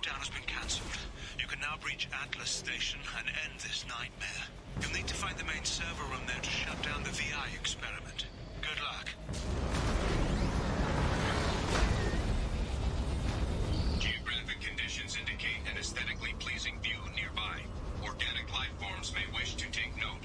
shutdown has been cancelled. You can now breach Atlas Station and end this nightmare. You'll need to find the main server room there to shut down the VI experiment. Good luck. Geographic conditions indicate an aesthetically pleasing view nearby. Organic life forms may wish to take note.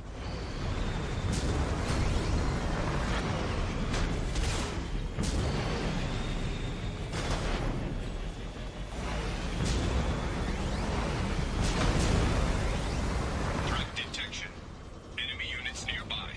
Threat detection. Enemy units nearby.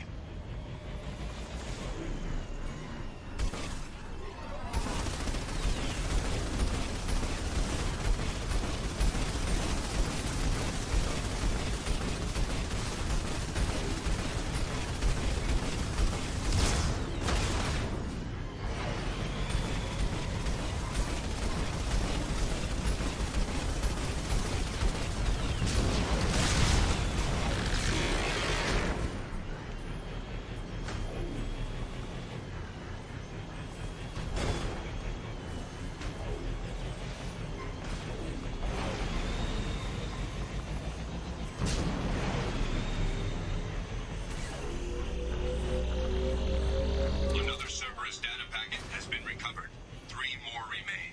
Another Cerberus data packet has been recovered. 3 more remain.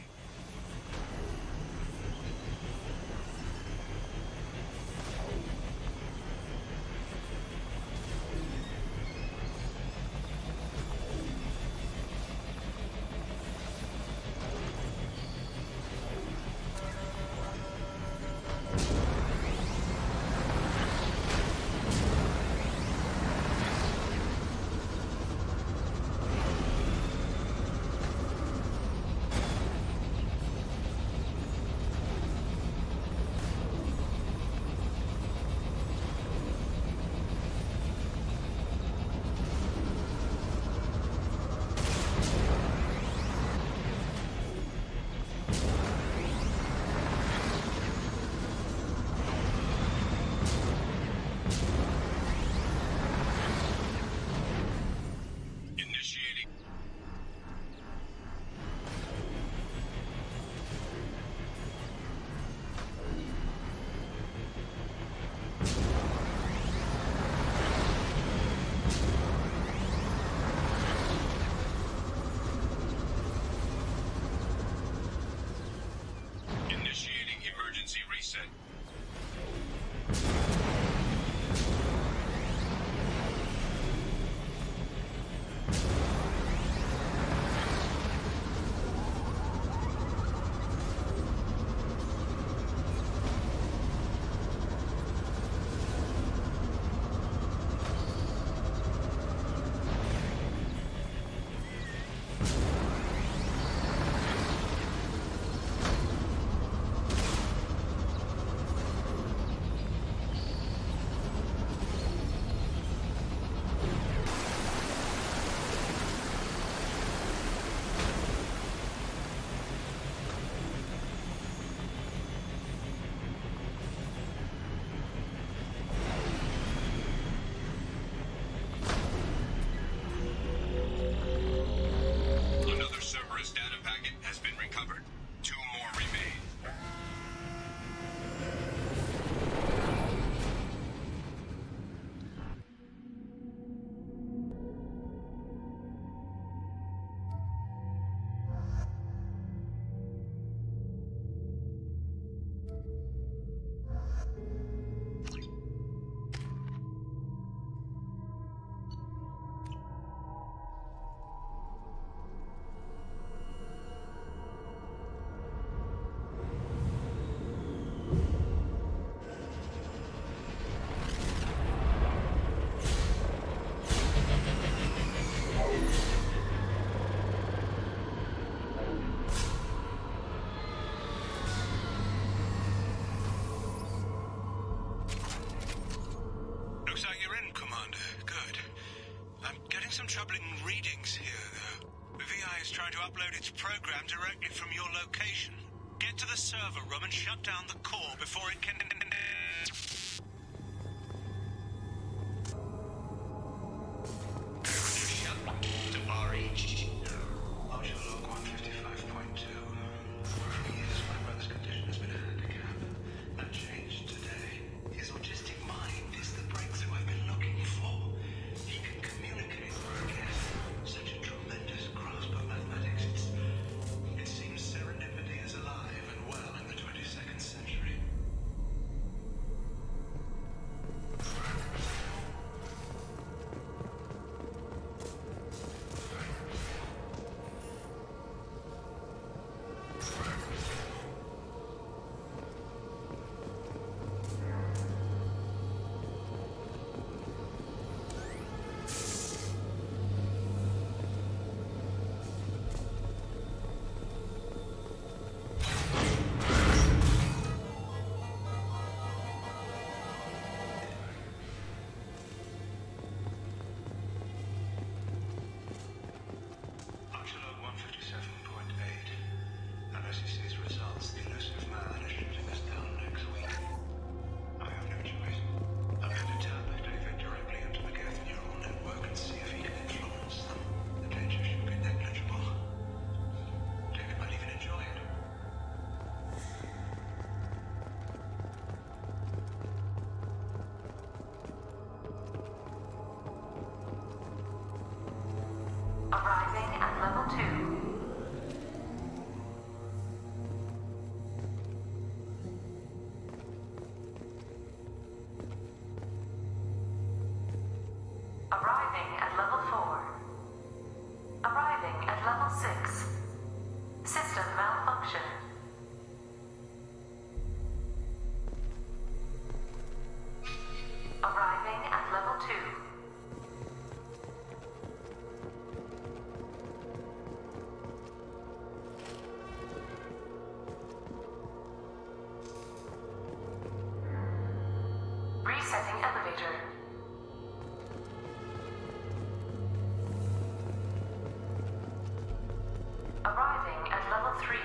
Initiating. Initiating emergency reset. Another Cerberus data packet has been recovered. 2 more remain. Looks like you're in, Commander. Good. I'm getting some troubling readings here, though. The VI is trying to upload its program directly from your location. Get to the server room and shut down the core before it can... Module log 155.2. For years, my brother's condition has been Arriving at level 2. Arriving at level 4. Arriving at level 6. System malfunction. Arriving at level 2. Resetting elevator. Arriving at level 3.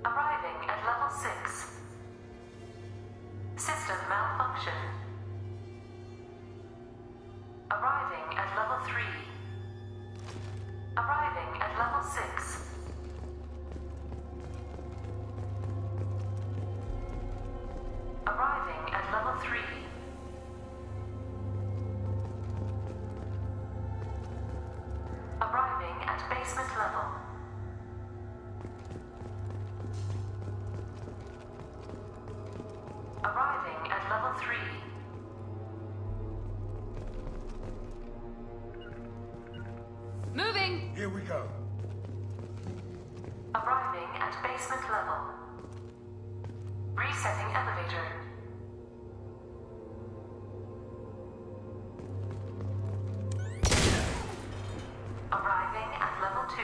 Arriving at level 6. System malfunction. Arriving at level 3. Arriving at level 6. Arriving at level 3. Arriving at basement level. Arriving at level 3. Moving! Here we go. Arriving at basement level. Resetting elevator. Arriving at level 2.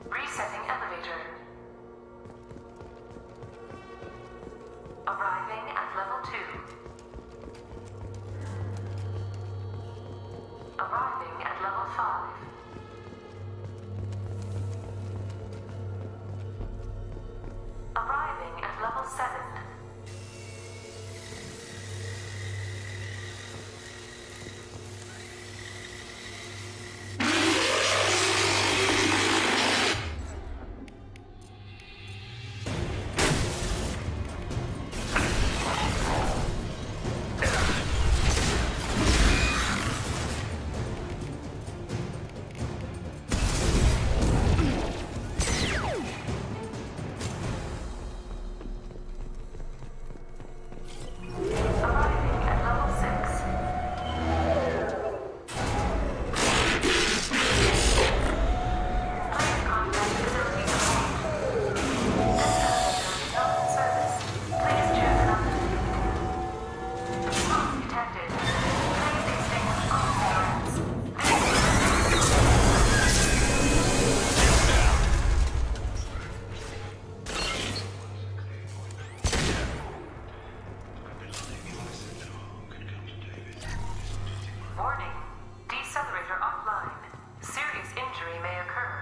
Resetting elevator. Arriving at level 2. Arriving at level 5. Arriving at level 7. Arriving at level 6. Player contact facility obtained. This elevator is not in service. Please choose another. Pump detected. Please extinguish all systems. Warning. Decelerator offline. Serious injury may occur.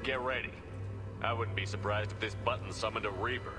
Get ready. I wouldn't be surprised if this button summoned a Reaper.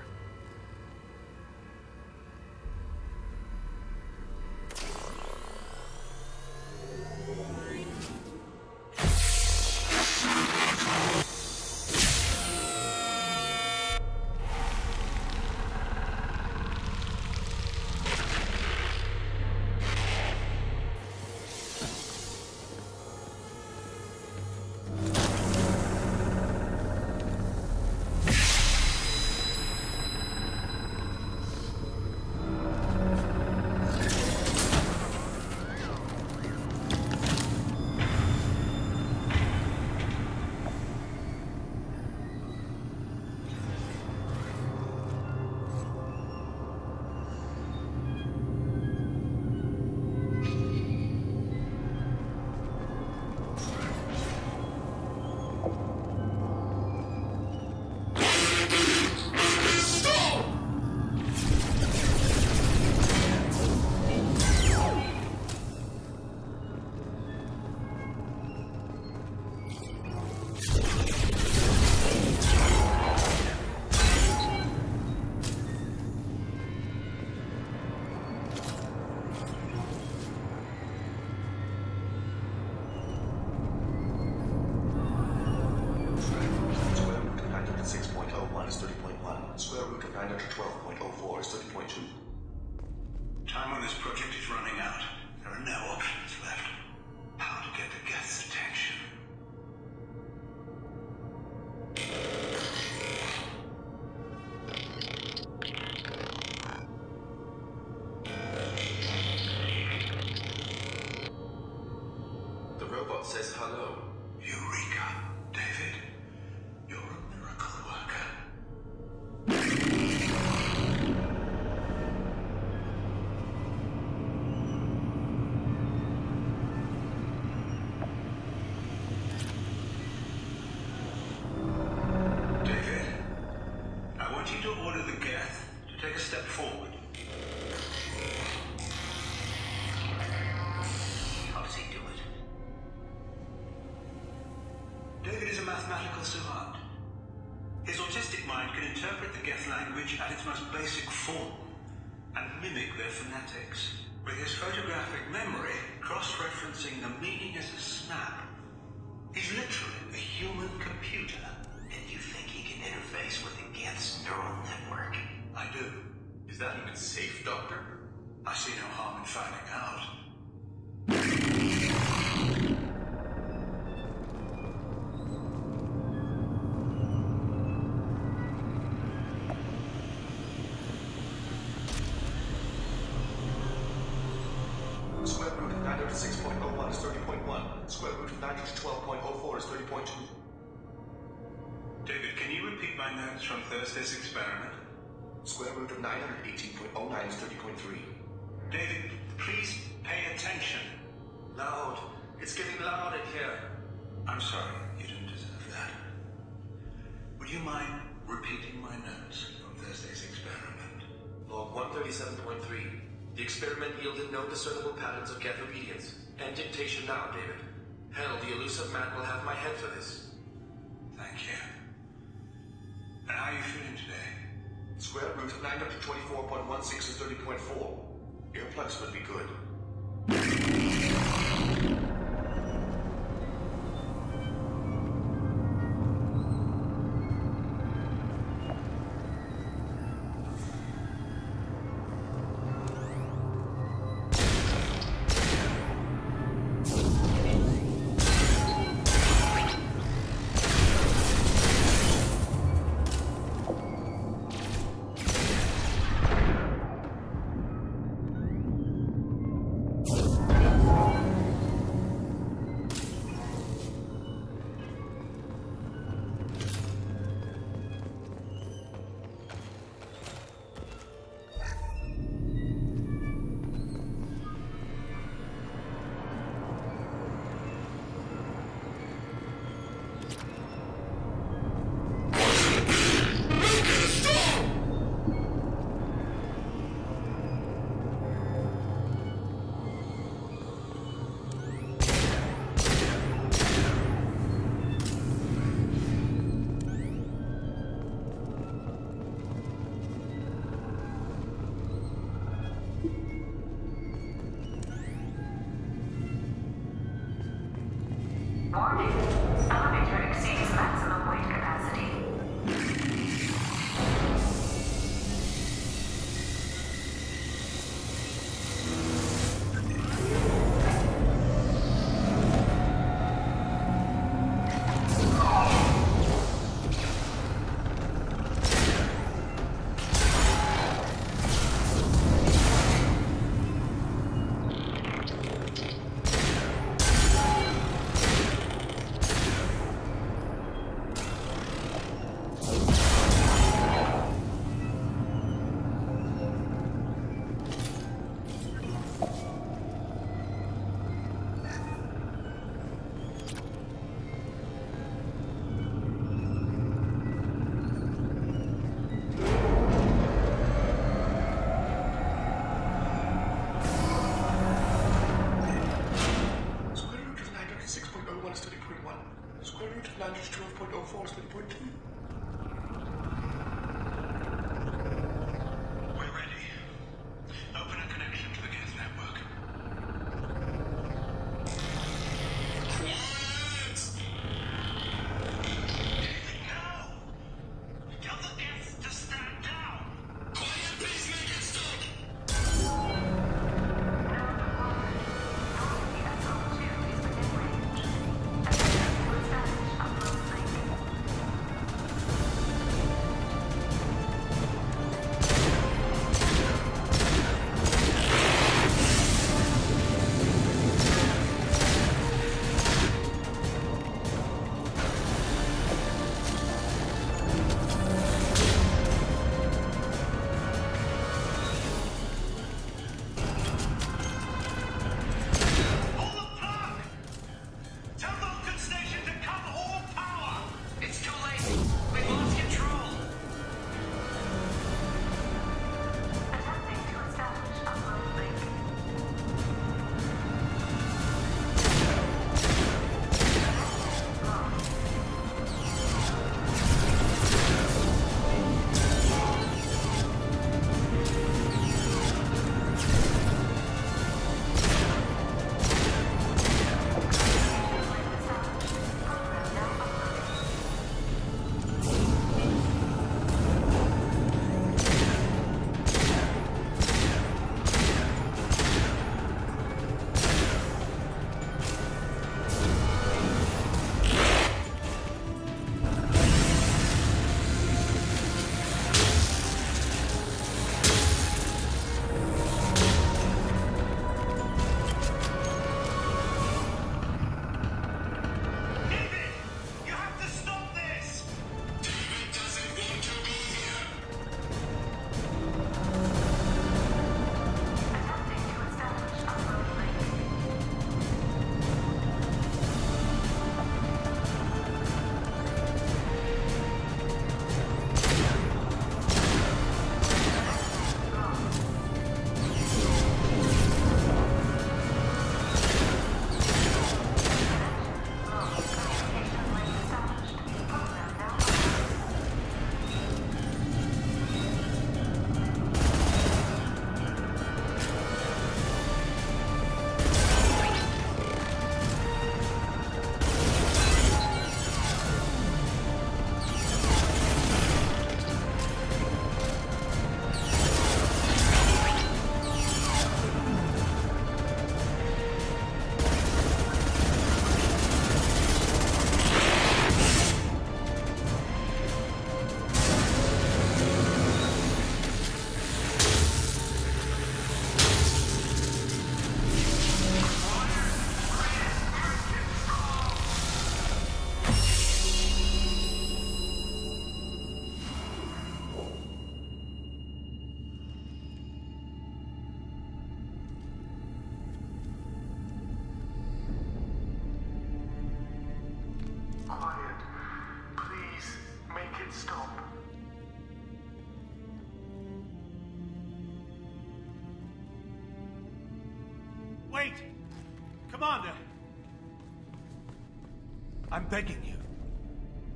of 912.04 is 30.2. Time on this project is running out. There are no options left. How to get the guest's attention? The robot says hello. Eureka, David. You're a miracle worker. David, I want you to order the Geth to take a step forward. How does he do it? David is a mathematical savant. His autistic mind can interpret the Geth language at its most basic form and mimic their phonetics. With his photographic memory, cross-referencing the meaning as a snap. He's literally a human computer. And you think he can interface with the Geth's neural network? I do. Is that even safe, Doctor? I see no harm in finding out. Square root of 906.01 is 30.1. Square root of 912.04 is 30.2. David, can you repeat my notes from Thursday's experiment? Square root of 918.09 is 30.3. David, please pay attention. Loud. It's getting loud in here. I'm sorry, you didn't deserve that. Would you mind repeating my notes from Thursday's experiment? Log 137.3. The experiment yielded no discernible patterns of Geth obedience. End dictation now, David. Hell, the elusive man will have my head for this. Thank you. And how are you feeling today? Square root of 924.16 is 30.4. Earplugs would be good. Warning. Elevator exceeds maximum weight capacity. Square root of 912.04 is 30.2. We're ready. Open a connection to the Geth network. Quiet! David, no! Tell the Geth to stand down! Commander! I'm begging you.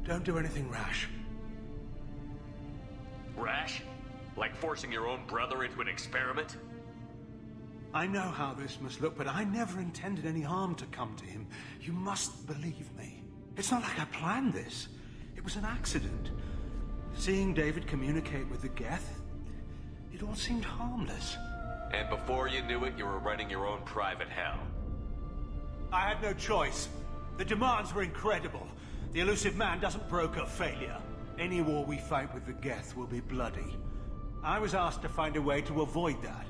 Don't do anything rash. Rash? Like forcing your own brother into an experiment? I know how this must look, but I never intended any harm to come to him. You must believe me. It's not like I planned this. It was an accident. Seeing David communicate with the Geth, it all seemed harmless. And before you knew it, you were running your own private hell. I had no choice. The demands were incredible. The elusive man doesn't broker failure. Any war we fight with the Geth will be bloody. I was asked to find a way to avoid that.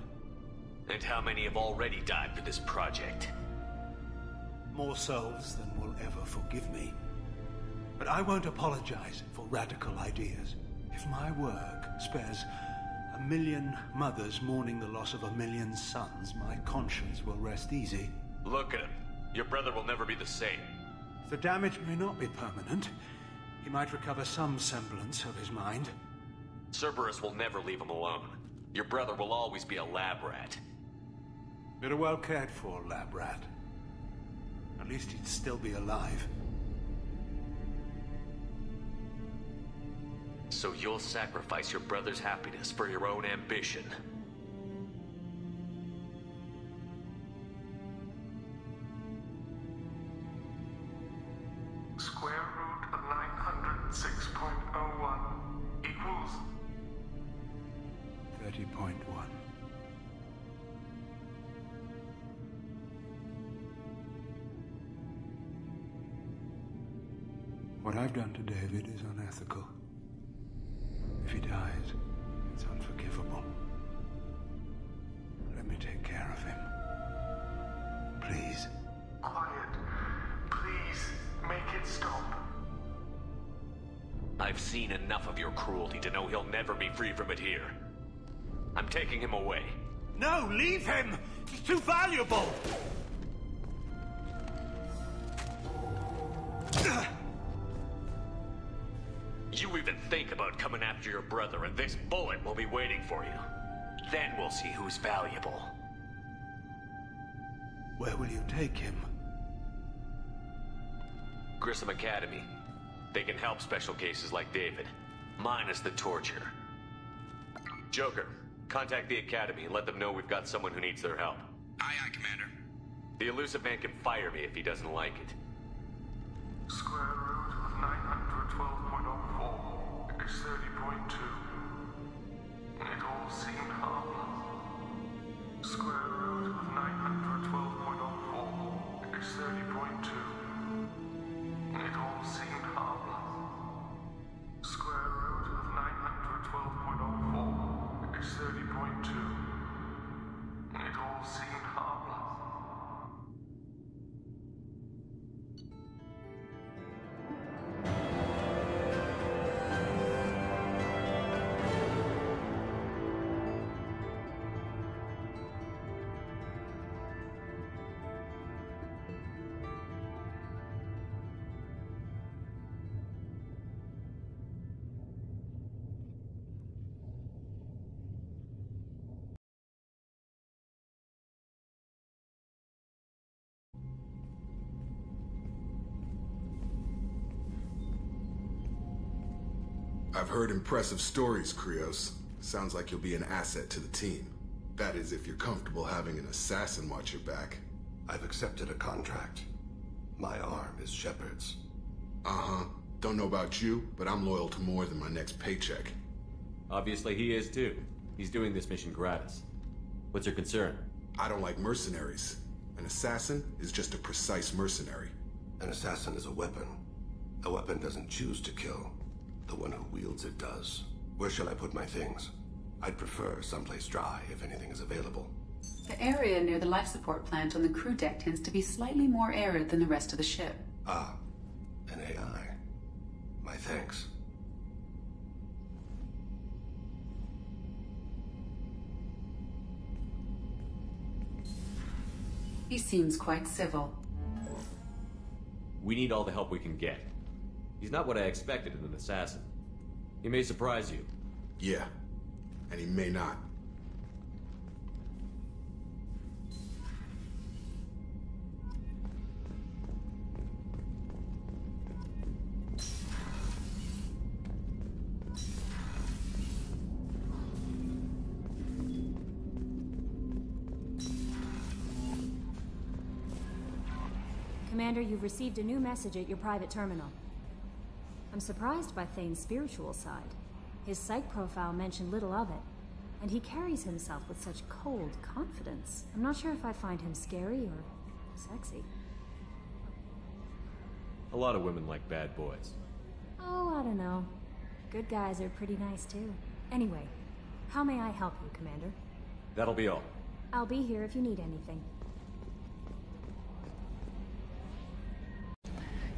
And how many have already died for this project? More souls than will ever forgive me. But I won't apologize for radical ideas. If my work spares 1 million mothers mourning the loss of 1 million sons, my conscience will rest easy. Look at him. Your brother will never be the same. The damage may not be permanent. He might recover some semblance of his mind. Cerberus will never leave him alone. Your brother will always be a lab rat. You're a well cared for lab rat. At least he'd still be alive. So you'll sacrifice your brother's happiness for your own ambition. Square root of 906.01 equals 30.1. What I've done to David is unethical. If he dies, it's unforgivable. Let me take care of him. Please. quiet. Please, make it stop. I've seen enough of your cruelty to know he'll never be free from it here. I'm taking him away. No, leave him! He's too valuable! You even think about coming after your brother, and this bullet will be waiting for you. Then we'll see who's valuable. Where will you take him? Grissom Academy. They can help special cases like David, minus the torture. Joker, contact the Academy and let them know we've got someone who needs their help. Aye, aye, Commander. The elusive man can fire me if he doesn't like it. Square root of 912.04 is 30.2. It all seemed harmless. Square root of 912.04 is 30.2. It all seemed harmless. Square root of 912.04 is 30.2. It all seemed harmless. I've heard impressive stories, Krios. Sounds like you'll be an asset to the team. That is, if you're comfortable having an assassin watch your back. I've accepted a contract. My arm is Shepard's. Uh-huh. Don't know about you, but I'm loyal to more than my next paycheck. Obviously he is too. He's doing this mission gratis. What's your concern? I don't like mercenaries. An assassin is just a precise mercenary. An assassin is a weapon. A weapon doesn't choose to kill. The one who wields it does. Where shall I put my things? I'd prefer someplace dry if anything is available. The area near the life support plant on the crew deck tends to be slightly more arid than the rest of the ship. Ah, an AI. My thanks. He seems quite civil. We need all the help we can get. He's not what I expected in an assassin. He may surprise you. Yeah, and he may not. Commander, you've received a new message at your private terminal. I'm surprised by Thane's spiritual side. His psych profile mentioned little of it, and he carries himself with such cold confidence. I'm not sure if I find him scary or sexy. A lot of women like bad boys. Oh, I don't know. Good guys are pretty nice too. Anyway, how may I help you, Commander? That'll be all. I'll be here if you need anything.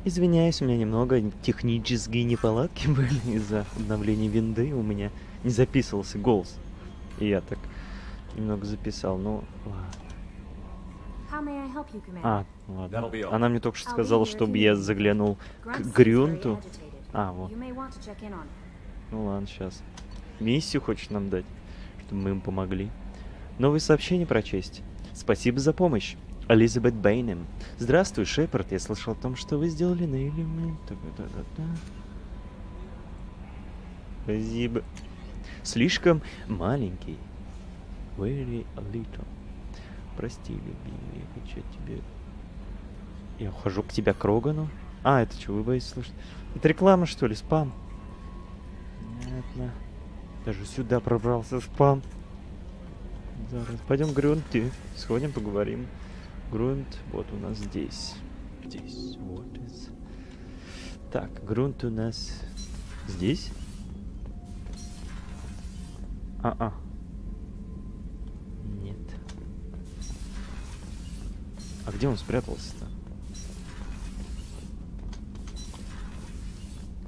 Извиняюсь, у меня немного технические неполадки были из-за обновления винды. У меня не записывался голос. И я так немного записал, ну ладно. Ладно. Она мне только что сказала, чтобы я заглянул к Грюнту. Вот. Ну ладно, сейчас. Миссию хочет нам дать, чтобы мы им помогли. Новые сообщения прочесть. Спасибо за помощь. Элизабет Бэйнем. Здравствуй, Шепард. Я слышал о том, что вы сделали на элемент. Спасибо. Слишком маленький. Very little. Прости, любимый, я хочу тебе... Я ухожу к тебе к Рогану. Это что, вы боитесь слышать? Это реклама, что ли? Спам? Понятно. Даже сюда пробрался спам. Зараз. Пойдем к Грунте. Сходим, поговорим. Грунт вот у нас здесь. Здесь. Вот. Так, Грунт у нас здесь. Нет. А где он спрятался-то?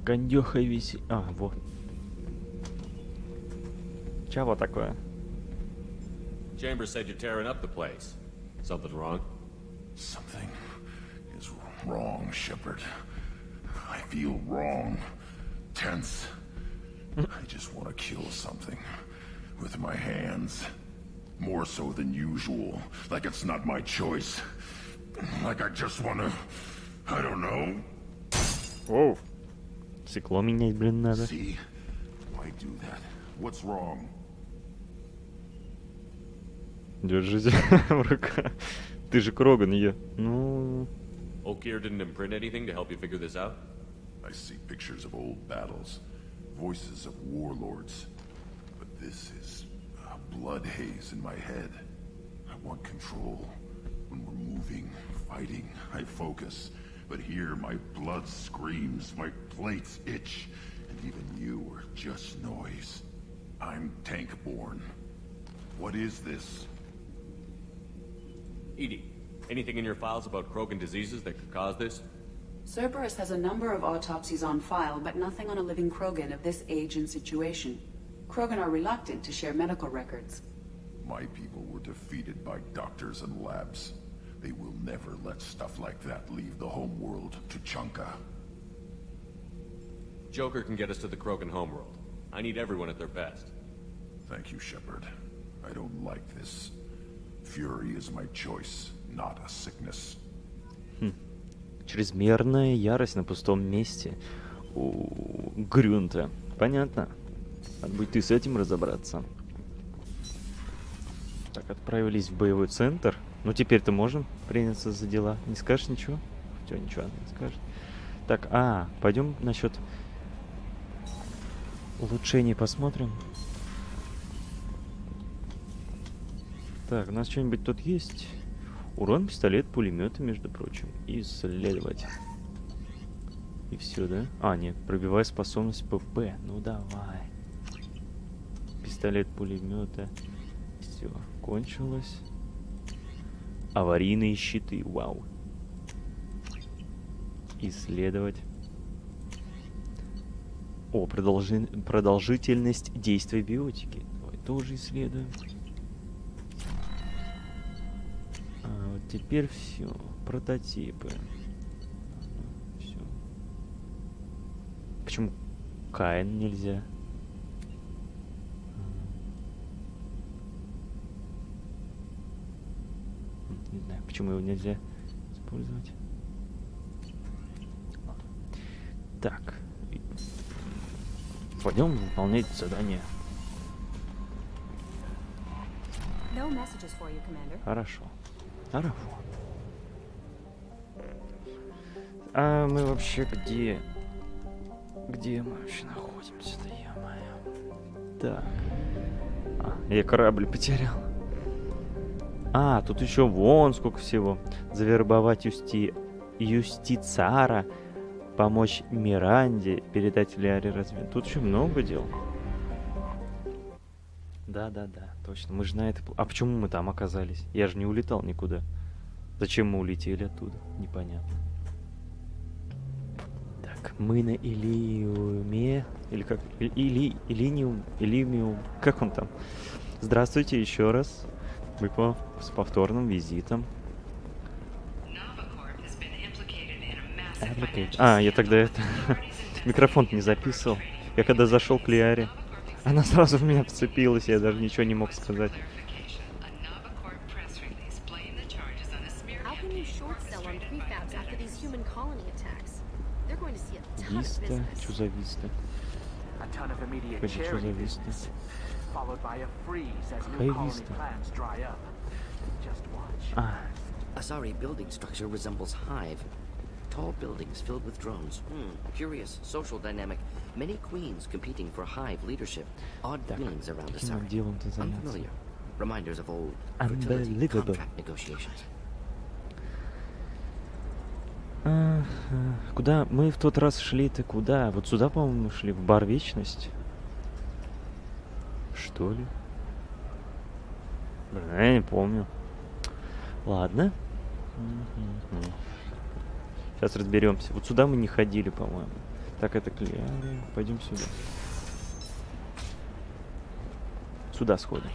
Кондёха висит. Вот. Чего такое? Chambers said you're tearing up the place. Something wrong? Something is wrong, Shepard. I feel wrong. Tense. I just want to kill something. With my hands. More so than usual. Like it's not my choice. Like I just want to... I don't know. Оу. Стекло менять, блин, надо. See? Why do that? What's wrong? Держите в руках. Ты же Кроган ее. Ну... Oakir didn't imprint anything to help you figure this out? I see pictures of old battles. Voices of warlords. But this is a blood haze in my head. I want control. When we're moving, fighting, I focus. But here my blood screams, my plates itch. And even you are just noise. I'm tank-born. What is this? Edie, anything in your files about Krogan diseases that could cause this? Cerberus has a number of autopsies on file, but nothing on a living Krogan of this age and situation. Krogan are reluctant to share medical records. My people were defeated by doctors and labs. They will never let stuff like that leave the homeworld to Chunka. Joker can get us to the Krogan homeworld. I need everyone at their best. Thank you, Shepard. I don't like this. Fury is my choice, not a sickness. Чрезмерная ярость на пустом месте у Грюнта. Понятно. Надо будет и с этим разобраться. Так, отправились в боевой центр. Ну, теперь-то можем приняться за дела. Не скажешь ничего? Все, ничего не скажешь. Так, пойдем насчет улучшений посмотрим. Так, у нас что-нибудь тут есть? Урон пистолет, пулемета, между прочим. Исследовать. И все, да? Нет, пробивай способность ПП. Ну давай. Пистолет, пулемета. Все, кончилось. Аварийные щиты, вау. Исследовать. Продолжительность действия биотики. Давай тоже исследуем. Вот теперь все. Прототипы. Все. Почему Каин нельзя? Не знаю, почему его нельзя использовать. Так. Пойдем выполнять задание. No messages for you, Commander. Хорошо. Хорошо. А мы вообще где? Где мы вообще находимся-то, ё-моё? Так. Я корабль потерял. А, тут еще вон сколько всего. Завербовать Юстициара, помочь Миранде, передать Лиаре разведку. Тут еще много дел. Да, точно. Мы же на это... А почему мы там оказались? Я же не улетал никуда. Зачем мы улетели оттуда? Непонятно. Так, мы на Илиуме... Или как? Илимиум. Как он там? Здравствуйте еще раз. Мы с повторным визитом. А, я тогда это... микрофон не записывал. Я когда зашел к Лиаре, она сразу в меня вцепилась, я даже ничего не мог сказать. Виста? Чё за Виста? Погоди, чё за Виста? Какая Виста? А. Asari building structure resembles hive. Tall buildings filled with drones. Curious social dynamic. Many queens competing for hive leadership. Odd dealings around Asari. Unfamiliar. Reminders of old fertility contract negotiations. Куда? Мы в тот раз шли-то куда? Вот сюда, по-моему, шли. В бар Вечность. Что ли? Блин, я не помню. Ладно. Сейчас разберемся. Вот сюда мы не ходили, по-моему. Так, это Клеария. Пойдем сюда. Сюда сходим.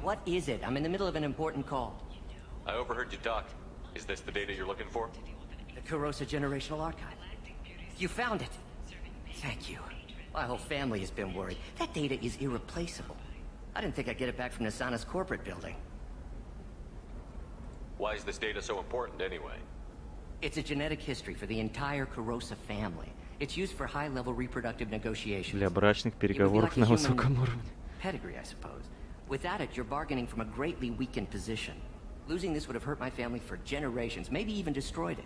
What is it? I'm in the middle of an important call. I overheard you talk. Is this the data you're looking for? The Kurosa Generational Archive. You found it. Thank you. My whole family has been worried. That data is irreplaceable. I didn't think I'd get it back from Nasana's corporate building. Why is this data so important anyway? It's a genetic history for the entire Kurosa family. It's used for high-level reproductive negotiations. Для брачных переговоров на высоком уровне. Pedigree, I suppose. Without it, you're bargaining from a greatly weakened position. Losing this would have hurt my family for generations, maybe even destroyed it.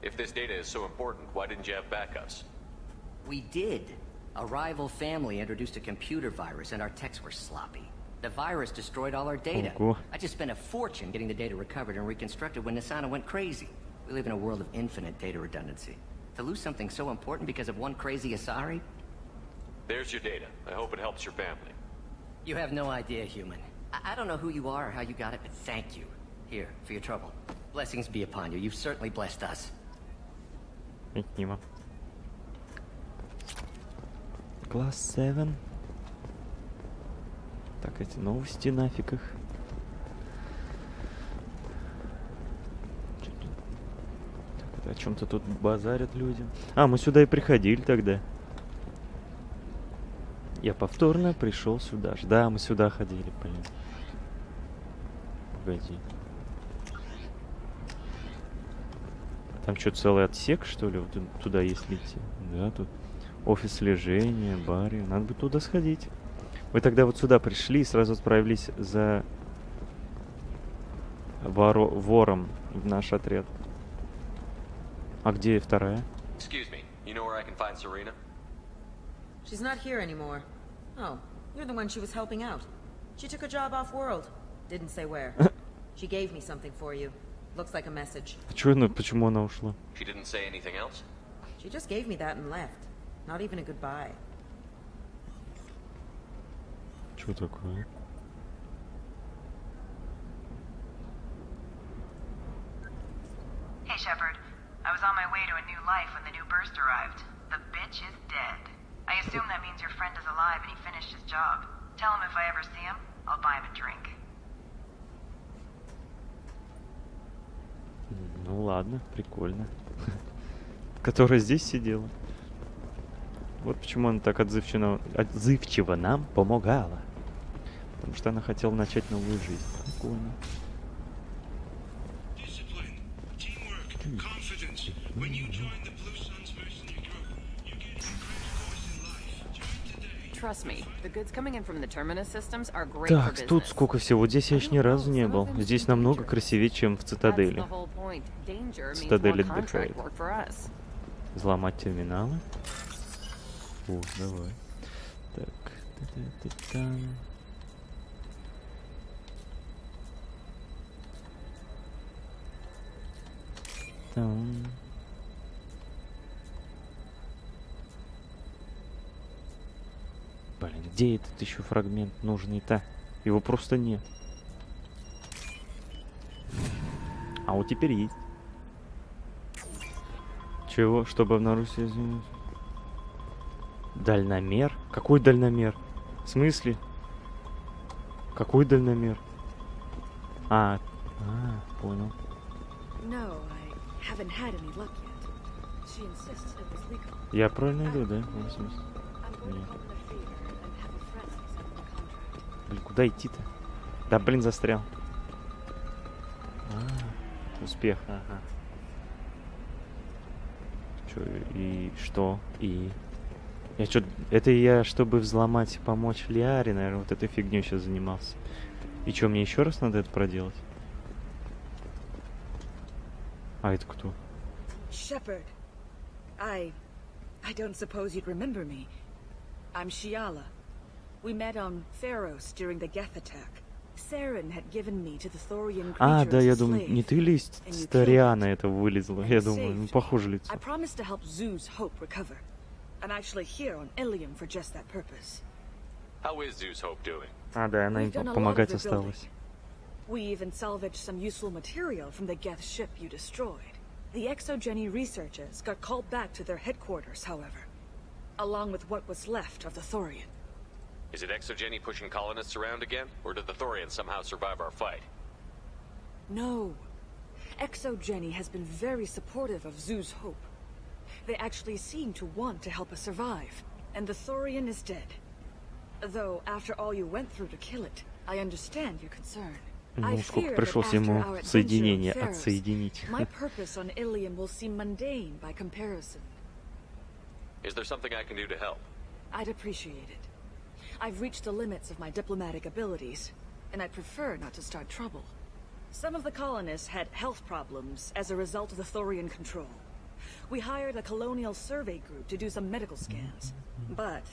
If this data is so important, why didn't you have backups? We did. A rival family introduced a computer virus and our techs were sloppy. The virus destroyed all our data. I just spent a fortune getting the data recovered and reconstructed when Nasana went crazy. We live in a world of infinite data redundancy. To lose something so important because of one crazy Asari? There's your data. I hope it helps your family. You have no idea, human. I don't know who you are or how you got it, but thank you. Here, for your trouble. Blessings be upon you. You've certainly blessed us. Мимо. Класс 7. Так, эти новости нафиг их. Так, это о чем-то тут базарят люди. А, мы сюда и приходили тогда. Я повторно пришел сюда же. Да, мы сюда ходили, блин. Погоди. Там что, целый отсек, что ли? Вот туда если идти. Да, тут офис слежения, баре. Надо бы туда сходить. Мы тогда вот сюда пришли и сразу отправились за вором в наш отряд. А где вторая? Excuse me. You know where I can find Serena? She's not here anymore. Oh, you're the one she was helping out. She took a job off-world. Didn't say where. She gave me something for you. Looks like a message. Почему она ушла? She didn't say anything else? She just gave me that and left. Not even a goodbye. Что такое? Hey, Shepard. I was on my way to a new life when the new burst arrived. The bitch is dead. I assume that means your friend is alive and he finished his job. Tell him if I ever see him, I'll buy him a drink. Ну ладно, прикольно. Которая здесь сидела. Вот почему она так отзывчиво нам помогала. Потому что она хотела начать новую жизнь. Прикольно. Так, тут сколько всего. Здесь я еще ни разу не был. Здесь намного красивее, чем в Цитадели. Цитадель отдыхает. Взломать терминалы. О, давай. Так. Там. Блин, где этот еще фрагмент нужный-то? Его просто нет. А вот теперь есть. Чего? Чтобы обнаружить... Дальномер? Какой дальномер? В смысле? Какой дальномер? Понял. Я правильно иду, да? В смысле? Нет. Блин, куда идти-то? Да, блин, застрял. Успех, ага. Что? Это я, чтобы взломать, помочь Лиаре, наверное, вот этой фигней сейчас занимался. И что, мне еще раз надо это проделать? А это кто? Shepard. I don't suppose you'd remember me. I'm Shiala. We met on Pharos during the Geth attack. Saren had given me to the Thorian creatures Да, я as думаю, slave, не ты ли из Стариана это вылезла? Я думаю, похоже лицо. I promised to help Zeus Hope recover. I'm actually here on Ilium for just that purpose. How is Zeus Hope doing? Да, она им помогать осталась. We even salvaged some useful material from the Geth ship you destroyed. The Exogeny researchers got called back to their headquarters, however, along with what was left of the Thorian. Is it Exogeny pushing colonists around again, or did the Thorians somehow survive our fight? No. Exogeny has been very supportive of Zeus Hope. They actually seem to want to help us survive, and the Thorian is dead. Though, after all you went through to kill it, I understand your concern. Ну, сколько пришлось ему соединение отсоединить. My purpose on Ilium will seem mundane by comparison. Is there something I can do to help? I'd appreciate it. I've reached the limits of my diplomatic abilities, and I'd prefer not to start trouble. Some of the colonists had health problems as a result of the Thorian control. We hired a colonial survey group to do some medical scans. But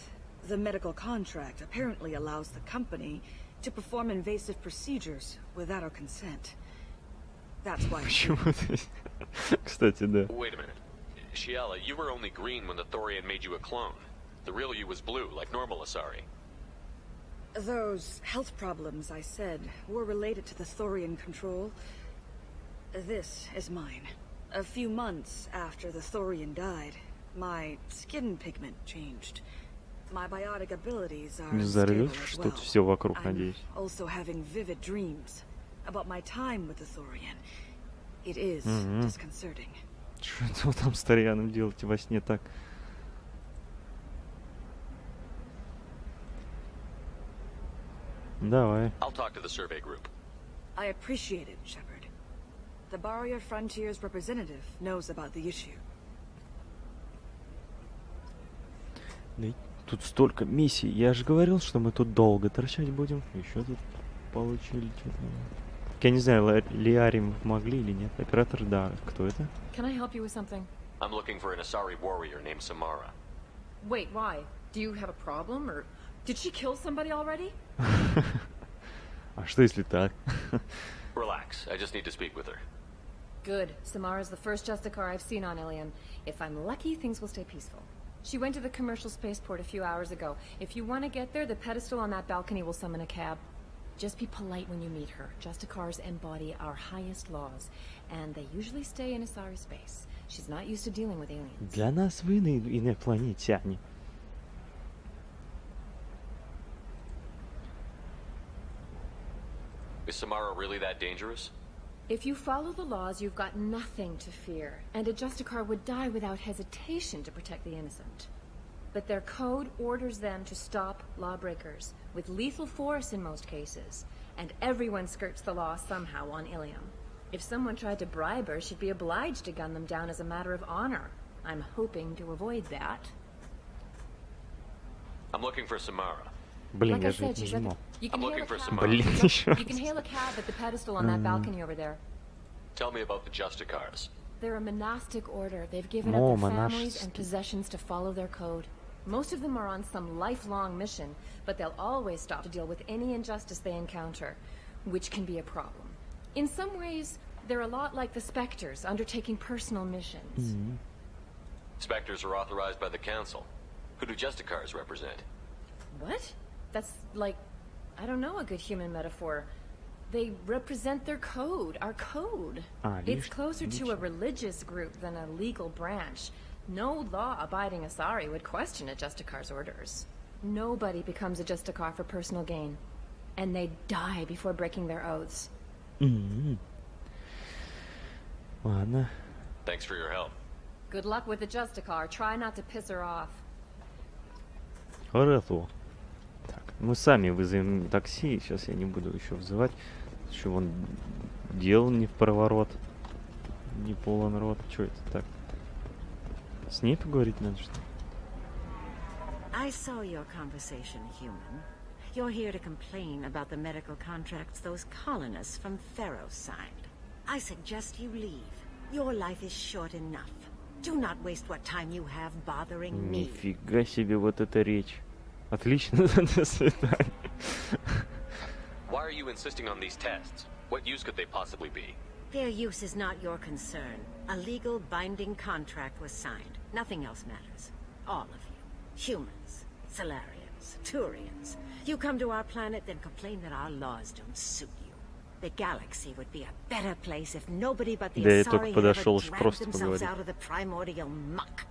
the medical contract apparently allows the company to perform invasive procedures without our consent. That's why. Кстати, да. Wait a minute. Shiala, you were only green when the Thorian made you a clone. The real you was blue, like normal Asari. Those health problems I said were related to the Thorian control. This is mine. A few months after the Thorian died, my skin pigment changed. My biotic abilities are stable as well. Всё вокруг, надеюсь. I'm also having vivid dreams about my time with the Thorian. It is disconcerting. Что вы там с Тарианом делаете во сне так? Давай. I'll talk to the survey group. I appreciate it, Shepard. The Barrier Frontiers representative knows about the issue. Тут столько миссий. Я же говорил, что мы тут долго торчать будем. Еще тут получили что-то. Я не знаю, Лиарим могли или нет. Оператор Дара. Кто это? Can I help you with something? I'm looking for an Asari warrior named Samara. Wait, why? Do you have a problem, or did she kill somebody already? А что если так? Relax. I just need to speak with her. Good. Samara's the first Justicar I've seen on Ilium. If I'm lucky, things will stay peaceful. She went to the commercial spaceport a few hours ago. If you want to get there, the pedestal on that balcony will summon a cab. Just be polite when you meet her. Justicars embody our highest laws, and they usually stay in Asari space. She's not used to dealing with aliens. Для нас вы инопланетяне. Is Samara really that dangerous? If you follow the laws, you've got nothing to fear, and a Justicar would die without hesitation to protect the innocent. But their code orders them to stop lawbreakers, with lethal force in most cases, and everyone skirts the law somehow on Ilium. If someone tried to bribe her, she'd be obliged to gun them down as a matter of honor. I'm hoping to avoid that. I'm looking for Samara. Блин, Like я I же said, это she's нажимал. you can hail a cab. Блин, еще You can hail a cab at the pedestal on that balcony over there. Tell me about the Justicars. They're a monastic order. They've given Oh, up their families monastic. and possessions to follow their code. Most of them are on some lifelong mission, but they'll always stop to deal with any injustice they encounter, which can be a problem. In some ways, they're a lot like the Spectres, undertaking personal missions. Spectres are authorized by the Council. Who do Justicars represent? What? That's like, I don't know, a good human metaphor. They represent their code, our code. It's closer to a religious group than a legal branch. No law-abiding Asari would question a Justicar's orders. Nobody becomes a Justicar for personal gain. And they die before breaking their oaths. Ладно. Thanks for your help. Good luck with the Justicar. Try not to piss her off. Хорошо. Так, мы сами вызовем такси. Сейчас я не буду еще вызывать. Еще вон дел не в проворот. Не полон рот. Что это так? С ней поговорить надо, что ли? I saw your conversation, human. You're here to complain about the medical contracts those colonists from Theros signed. I suggest you leave. Your life is short enough. Do not waste what time you have bothering me. Нифига себе вот эта речь. Отлично, до свидания. Why are you insisting on these tests? What use could they possibly be? Their use is not your concern. A legal binding contract was signed. Nothing else matters. All of you. Humans, Solarians, Turians. You come to our planet, then complain that our laws don't suit you. The galaxy would be a better place if nobody but the Asari had ever dragged themselves out of the primordial muck.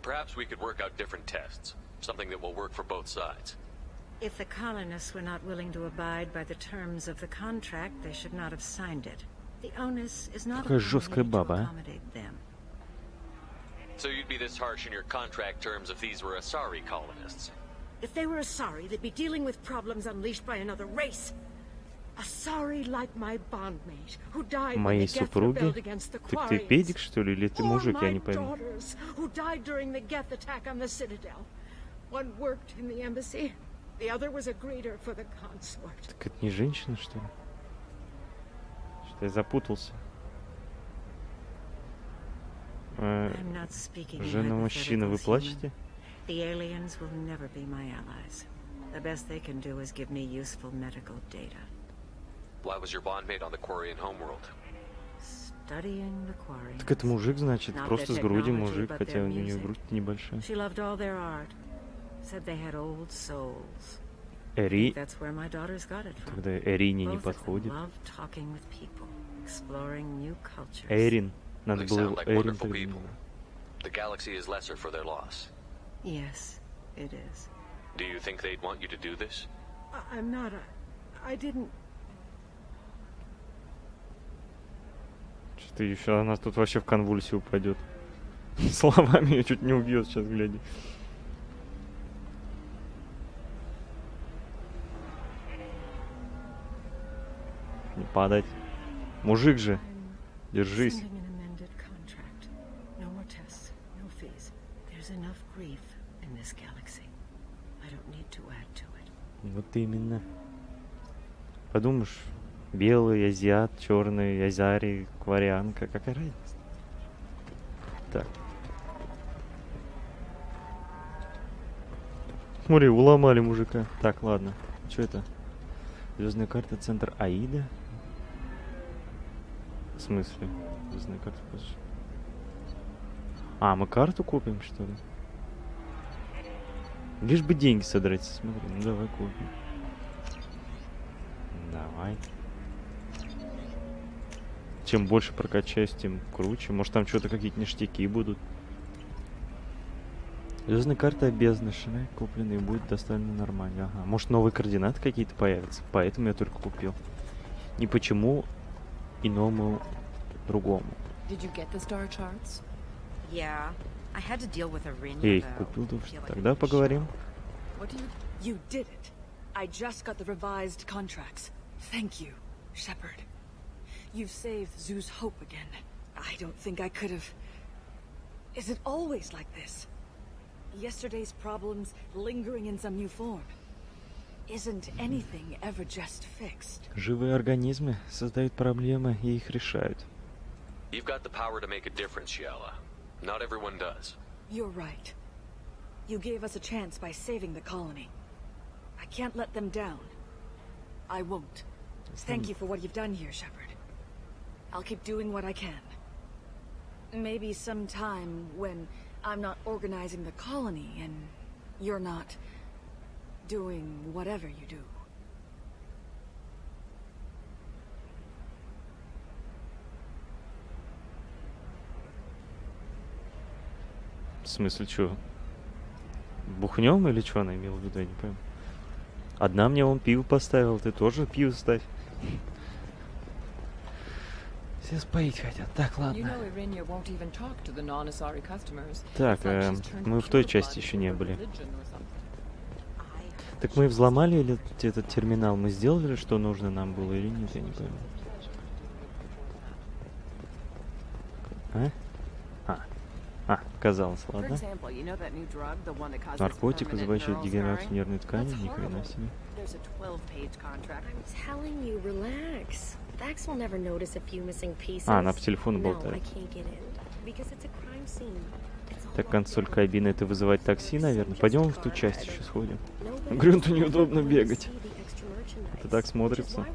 Perhaps we could work out different tests. Something that will work for both sides. If the colonists were not willing to abide by the terms of the contract, they should not have signed it. The onus is not upon me to accommodate them. So you'd be this harsh in your contract terms if these were Asari colonists? If they were Asari, they'd be dealing with problems unleashed by another race. Asari like my bondmate, who died when the Geth rebelled against the Quarians. Ты педик, что ли, или ты мужик, я не пойму. Or my daughters, who died during the Geth attack on the Citadel. One worked in the embassy, the other was a greeter for the consort. Так это не женщина, что ли? Что я запутался. Жена-мужчина, вы плачете? The aliens will never be my allies. The best they can do is give me useful medical data. Why was your bondmate on the Quarian homeworld? Studying the Quarians. Так это мужик, значит, просто с груди мужик, хотя у нее грудь небольшая. She loved all their art. Said they had old souls. Эри... That's where my daughters got it from. Тогда Эрине не подходит. Love talking with people, exploring new cultures. Эрин. Надо было Эрин тогда. The galaxy is lesser for their loss. Yes, it is. Do you think they'd want you to do this? I'm not. I didn't. Что-то еще она тут вообще в конвульсию упадет. Словами ее чуть не убьет сейчас, глядя. Не падать. Мужик же. Держись. Вот именно. Подумаешь, белый, азиат, черный, азиарий, кварианка. Какая разница? Так. Смотри, уломали мужика. Так, ладно. Что это? Звездная карта, центр Аида? В смысле? Звездная карта. А, мы карту купим, что ли? Лишь бы деньги содрать, смотри. Ну давай купим. Давай. Чем больше прокачаюсь, тем круче. Может там что-то какие-то ништяки будут. Звездная карта обезначена, купленные будет доставлено нормально. Ага. Может новые координаты какие-то появятся. Поэтому я только купил. Не почему иному другому. Эй, купил, тогда поговорим. You did it. I just got the revised contracts. Thank you, Shepard. You've saved Zoo's hope again. I don't think I could have... Is it always like this? yesterday's problems lingering in some new form. Isn't anything ever just fixed? Живые организмы создают проблемы и их решают. You've got the power to make a difference, Yala. Not everyone does. You're right. You gave us a chance by saving the colony. I can't let them down. I won't. Thank you for what you've done here, Shepard. I'll keep doing what I can. Maybe sometime when I'm not organizing the colony and you're not doing whatever you do. В смысле, что? Бухнем или что она имела в виду, я не пойму. Одна мне он пиво поставил, ты тоже пиво ставь. Все споить хотят. Так, ладно. Так, мы в той части еще не были. Так мы взломали или этот терминал? Мы сделали, что нужно нам было или нет, я не пойму. Казалось, ладно. Наркотик, вызывающий дегенерацию нервной ткани, ни хрена себе. Она по телефону болтает. Так, консоль кабины, это вызывать такси, наверное. Пойдем в ту часть еще сходим. Грюнту неудобно бегать. Это так смотрится.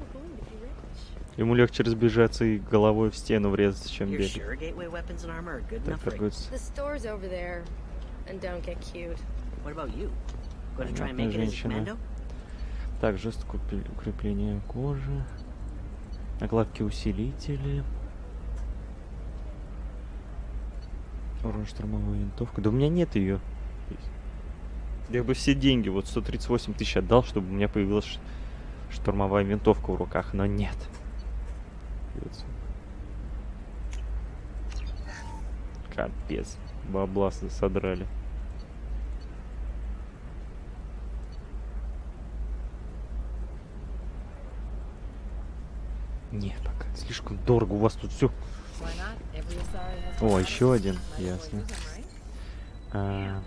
Ему легче разбежаться и головой в стену врезаться, чем бегать. Так, торгуется. Понятно, женщина. Так, жесткое укрепление кожи. Накладки усилители. Оружие, штурмовая винтовка. Да у меня нет ее. Я бы все деньги, вот 138 тысяч отдал, чтобы у меня появилась штурмовая винтовка в руках, но нет. Капец. Бабла содрали. Нет, пока. Слишком дорого у вас тут все. О, еще один. Ясно. Так.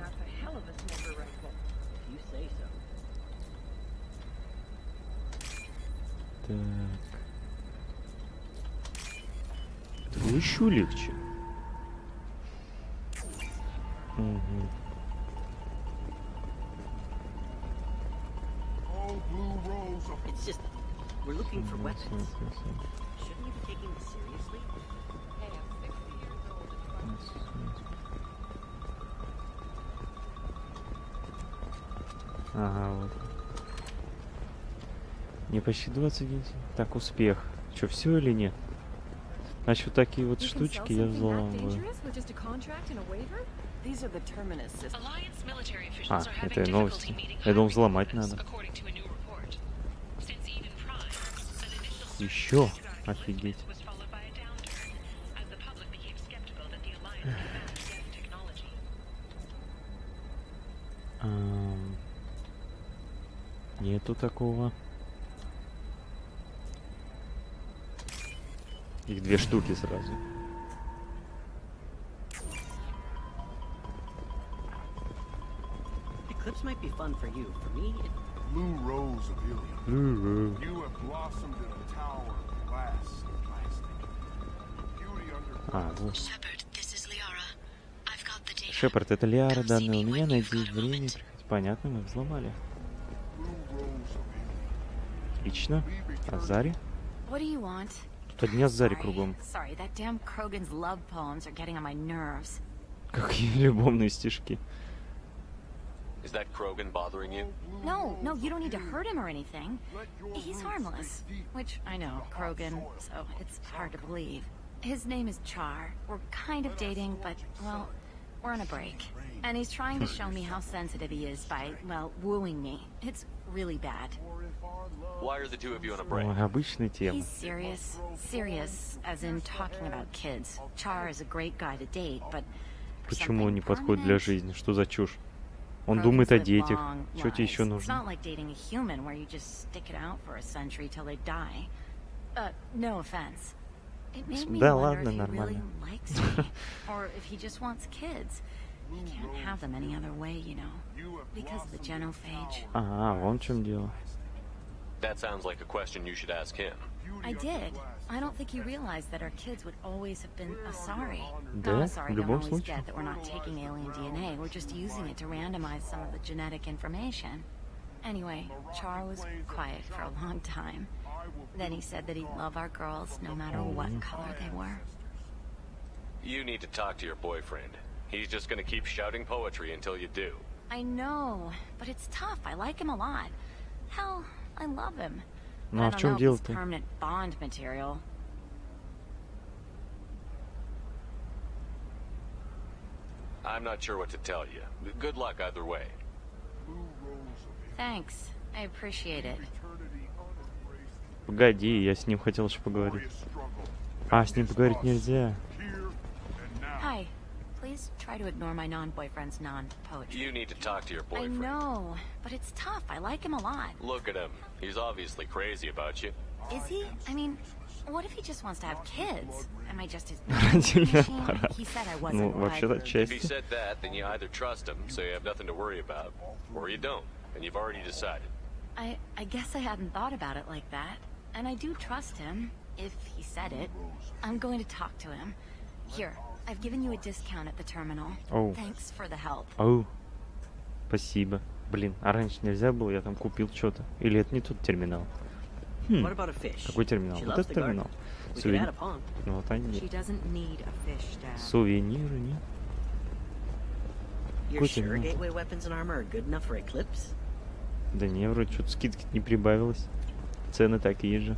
Это было еще легче. Угу. Ага, вот. Не почти 20 дней. Так, успех. Что, все или нет? Значит, вот такие вот штучки я взламываю. Это новости. Я думал, взломать надо. Еще? Офигеть. Нету такого. Их две штуки сразу. Eclipse might be fun for you. For me, it... Blue rose of Ilium. Blue rose. You have blossomed in a tower of glass and plastic. Beauty under... Вот. Шепард, это Лиара, данные у меня. Найди время. Понятно, мы взломали. Отлично. А Зари? Тут одни Азари кругом. Какие любовные стишки. Is that Krogan bothering you? No, you don't need to hurt him or anything. He's harmless. Which, I know, Krogan, so it's hard to believe. His name is Char. We're kind of dating, but, well, we're on a break. And he's trying to show me how sensitive he is by, well, wooing me. It's really bad. Why are the two of you on a break? Обычная тема. He's serious. Serious, as in talking about kids. Char is a great guy to date, but... Почему он не подходит для жизни? Что за чушь? Он думает о детях. Что тебе еще нужно? Да ладно, нормально. You can't have them any other way, you know, because of the genophage. Ага, вон в чем дело. That sounds like a question you should ask him. I did. I don't think he realized that our kids would always have been Asari. Да, Not Asari в don't любом always случае. get that we're not taking alien DNA. We're just using it to randomize some of the genetic information. Anyway, Char was quiet for a long time. Then he said that he'd love our girls no matter what color they were. You need to talk to your boyfriend. He's just gonna keep shouting poetry until you do. I know, but it's tough. I like him a lot. Hell, I love him. Ну I а в don't чем know if he's дело-то? permanent bond material. I'm not sure what to tell you. Good luck either way. Thanks. I appreciate it. Погоди, я с ним хотел еще поговорить. А, с ним поговорить нельзя. Hi. Please try to ignore my non-boyfriend's non-poetry. You need to talk to your I boyfriend. know, but it's tough. I like him a lot. Look at him. He's obviously crazy about you. Is he? I mean, what if he just wants to have kids? Am I just his Родильный machine? аппарат. He said I Ну, wasn't. вообще-то If he часть. said that, then you either trust him, so you have nothing to worry about, or you don't, and you've already decided. I guess I hadn't thought about it like that. And I do trust him, if he said it. I'm going to talk to him. Here, I've given you a discount at the terminal. Oh. Thanks for the help. Оу. Спасибо. Блин, а раньше нельзя было? Я там купил что-то. Или это не тот терминал? What about a fish? Какой терминал? She Вот loves этот the garden. терминал. We could add a pond. Ну вот они. She doesn't need a fish, Dad. Сувениры, нет? You're Какой sure терминал? gateway weapons and armor are good enough for Eclipse? Да не, вроде что-то скидки не прибавилось. Цены такие же.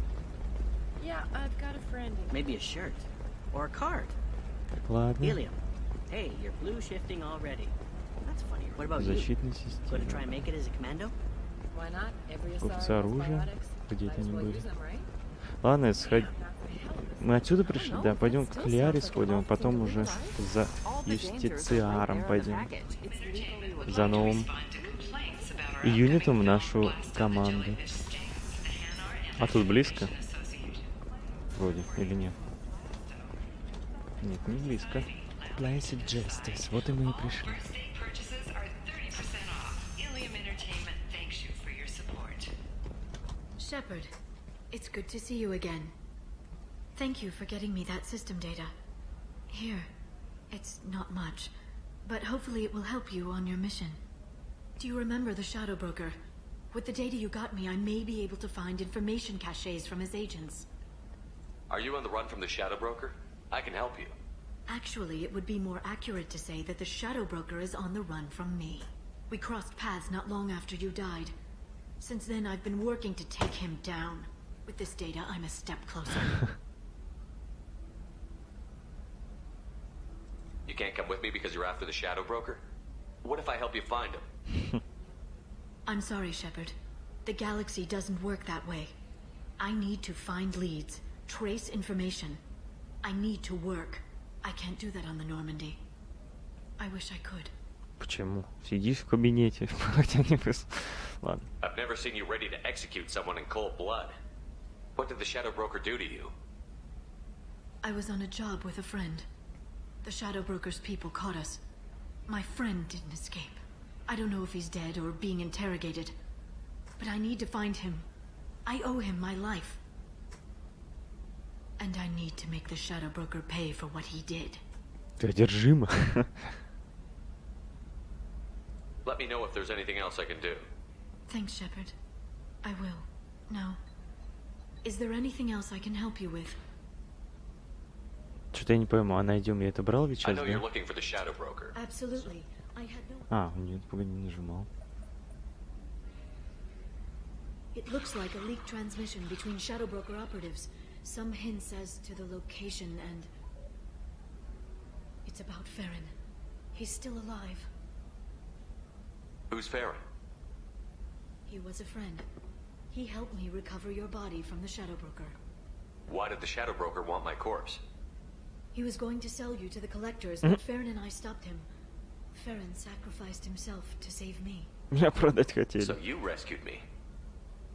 Yeah, I've got a friend. Maybe a shirt. Or a card. Ладно. Helium. Hey, you're blue shifting already. That's funny. What about you? Защитная Going to try and система. make it as a commando? Why not? Every Купцы оружия. biotics. Где это Might as они well были? use them, right? Ладно, мы отсюда пришли, да, пойдем к Кляре сходим, а потом уже за Юстициаром пойдем. За новым юнитом в нашу команду. А тут близко? Вроде, или нет? Нет, не близко. Placid Justice, вот и мы и пришли. Shepard, it's good to see you again. Thank you for getting me that system data. Here, it's not much, but hopefully it will help you on your mission. Do you remember the Shadow Broker? With the data you got me, I may be able to find information caches from his agents. Are you on the run from the Shadow Broker? I can help you. Actually, it would be more accurate to say that the Shadow Broker is on the run from me. We crossed paths not long after you died. Since then, I've been working to take him down. With this data, I'm a step closer. You can't come with me because you're after the Shadow Broker? What if I help you find him? I'm sorry, Shepard. The galaxy doesn't work that way. I need to find leads, trace information. I need to work. I can't do that on the Normandy. I wish I could. Почему? Сидишь в кабинете, хотя не Ладно. I've never seen you ready to execute someone in cold blood. What did the Shadow Broker do to you? I was on a job with a friend. The Shadow Broker's people caught us. My friend didn't escape. I don't know if he's dead or being interrogated. But I need to find him. I owe him my life. And I need to make the Shadow Broker pay for what he did. Ты одержима. Let me know if there's anything else I can do. Thanks, Shepard. I will. Now, is there anything else I can help you with? Что-то я не пойму, а найдем, я это брал ведь I сейчас, know you're да? looking for the Shadow Broker. Absolutely. I had no... А, нет, погоди, не нажимал. It looks like a leaked transmission between Shadow Broker operatives. Some hints as to the location and... It's about Farron. He's still alive. Who's Farron? He was a friend. He helped me recover your body from the Shadow Broker. Why did the Shadow Broker want my corpse? He was going to sell you to the collectors, but Farron and I stopped him. Farron sacrificed himself to save me. Меня продать хотели. So you rescued me.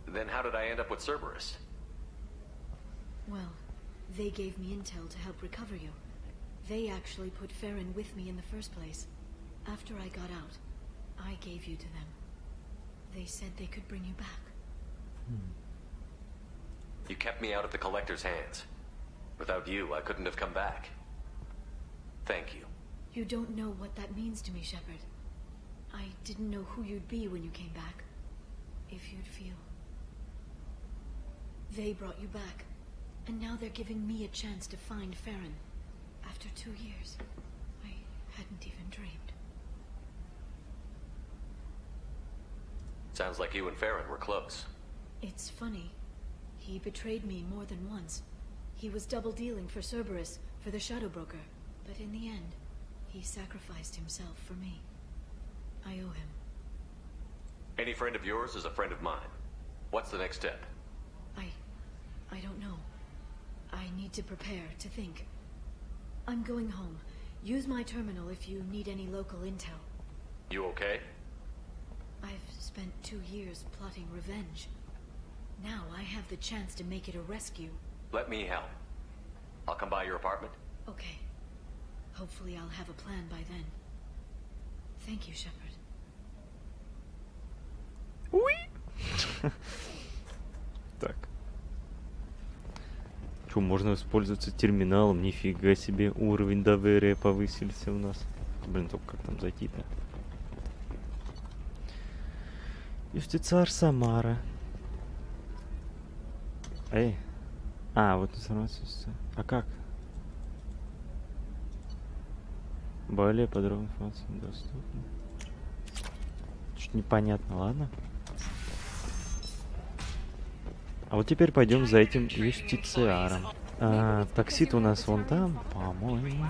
Then how did I end up with Cerberus? Well, they gave me intel to help recover you. They actually put Farron with me in the first place. After I got out, I gave you to them. They said they could bring you back. You kept me out of the Collector's hands. Without you, I couldn't have come back. Thank you. You don't know what that means to me, Shepard. I didn't know who you'd be when you came back. If you'd feel. They brought you back, and now they're giving me a chance to find Farron. After 2 years, I hadn't even dreamed. Sounds like you and Farron were close. It's funny. He betrayed me more than once. He was double-dealing for Cerberus, for the Shadow Broker. But in the end, he sacrificed himself for me. I owe him. Any friend of yours is a friend of mine. What's the next step? I don't know. I need to prepare, to think. I'm going home. Use my terminal if you need any local intel. You okay? I've spent 2 years plotting revenge. Now I have the chance to make it a rescue. Let me help. I'll come by your apartment. Okay. Hopefully I'll have a plan by then. Thank you, Shepard. Так. Что, можно воспользоваться терминалом? Нифига себе, уровень доверия повысился у нас. Блин, только как там зайти-то? Юстициар Самара. Эй. А, вот информация. А как? Более подробная информация доступна. Что-то непонятно, ладно? А вот теперь пойдем за этим Юстициаром. Такси-то у нас вон там, по-моему.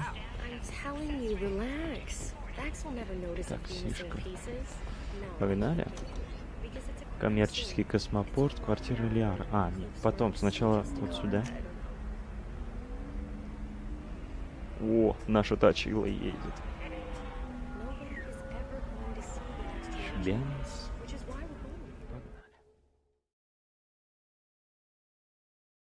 Таксишка. Погнали. Коммерческий космопорт, квартира Лиара. А, нет, потом, сначала вот сюда. О, наша тачила едет. Шбенс.